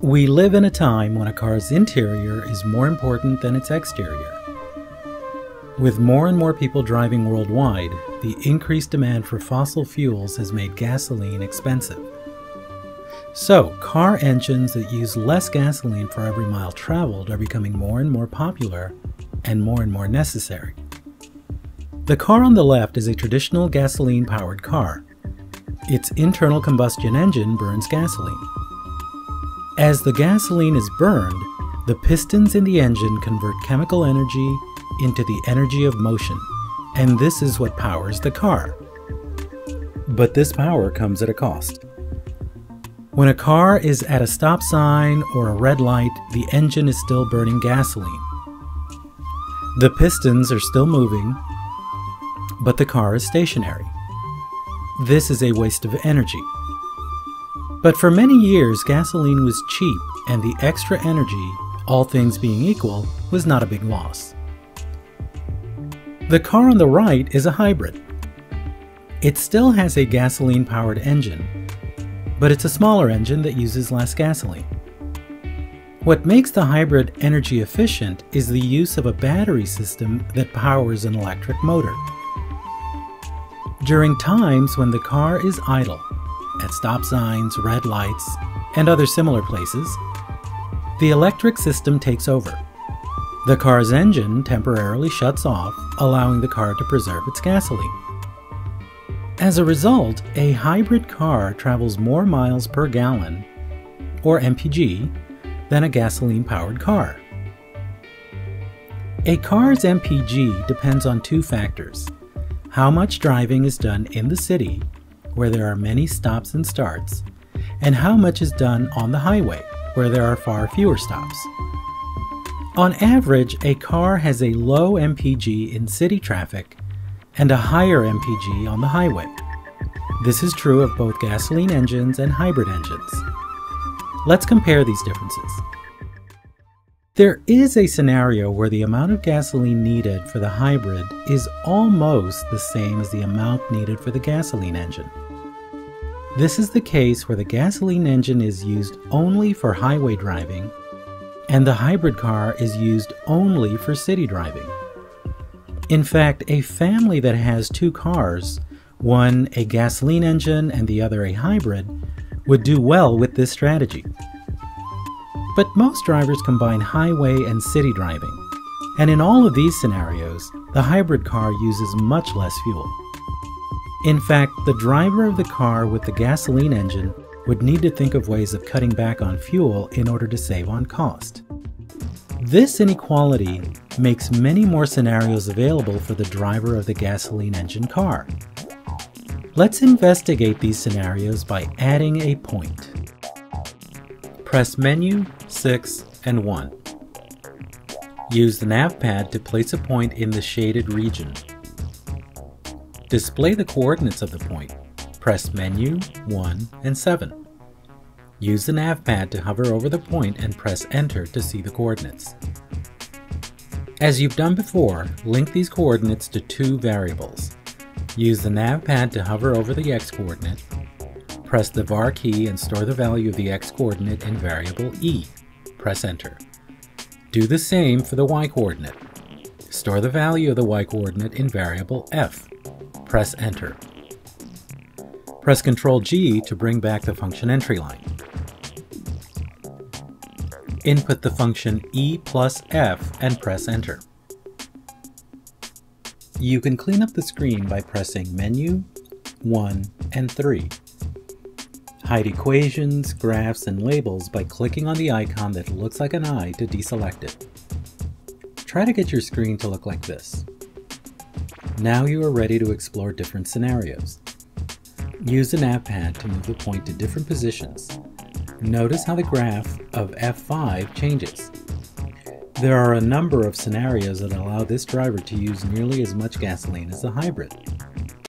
We live in a time when a car's interior is more important than its exterior. With more and more people driving worldwide, the increased demand for fossil fuels has made gasoline expensive. So, car engines that use less gasoline for every mile traveled are becoming more and more popular and more necessary. The car on the left is a traditional gasoline-powered car. Its internal combustion engine burns gasoline. As the gasoline is burned, the pistons in the engine convert chemical energy into the energy of motion, and this is what powers the car. But this power comes at a cost. When a car is at a stop sign or a red light, the engine is still burning gasoline. The pistons are still moving, but the car is stationary. This is a waste of energy. But for many years, gasoline was cheap, and the extra energy, all things being equal, was not a big loss. The car on the right is a hybrid. It still has a gasoline-powered engine, but it's a smaller engine that uses less gasoline. What makes the hybrid energy efficient is the use of a battery system that powers an electric motor. During times when the car is idle, at stop signs, red lights, and other similar places, the electric system takes over. The car's engine temporarily shuts off, allowing the car to preserve its gasoline. As a result, a hybrid car travels more miles per gallon, or MPG, than a gasoline-powered car. A car's MPG depends on two factors: how much driving is done in the city, where there are many stops and starts, and how much is done on the highway, where there are far fewer stops. On average, a car has a low MPG in city traffic and a higher MPG on the highway. This is true of both gasoline engines and hybrid engines. Let's compare these differences. There is a scenario where the amount of gasoline needed for the hybrid is almost the same as the amount needed for the gasoline engine. This is the case where the gasoline engine is used only for highway driving and the hybrid car is used only for city driving. In fact, a family that has two cars, one a gasoline engine and the other a hybrid, would do well with this strategy. But most drivers combine highway and city driving, and in all of these scenarios, the hybrid car uses much less fuel. In fact, the driver of the car with the gasoline engine would need to think of ways of cutting back on fuel in order to save on cost. This inequality makes many more scenarios available for the driver of the gasoline engine car. Let's investigate these scenarios by adding a point. Press Menu, 6, and 1. Use the nav pad to place a point in the shaded region. Display the coordinates of the point. Press Menu, 1, and 7. Use the nav pad to hover over the point and press Enter to see the coordinates. As you've done before, link these coordinates to two variables. Use the nav pad to hover over the x-coordinate. Press the var key and store the value of the x-coordinate in variable e. Press Enter. Do the same for the y-coordinate. Store the value of the y-coordinate in variable f. Press Enter. Press Ctrl G to bring back the function entry line. Input the function e plus f and press Enter. You can clean up the screen by pressing Menu, 1, and 3. Hide equations, graphs, and labels by clicking on the icon that looks like an eye to deselect it. Try to get your screen to look like this. Now you are ready to explore different scenarios. Use the nav pad to move the point to different positions. Notice how the graph of F5 changes. There are a number of scenarios that allow this driver to use nearly as much gasoline as the hybrid.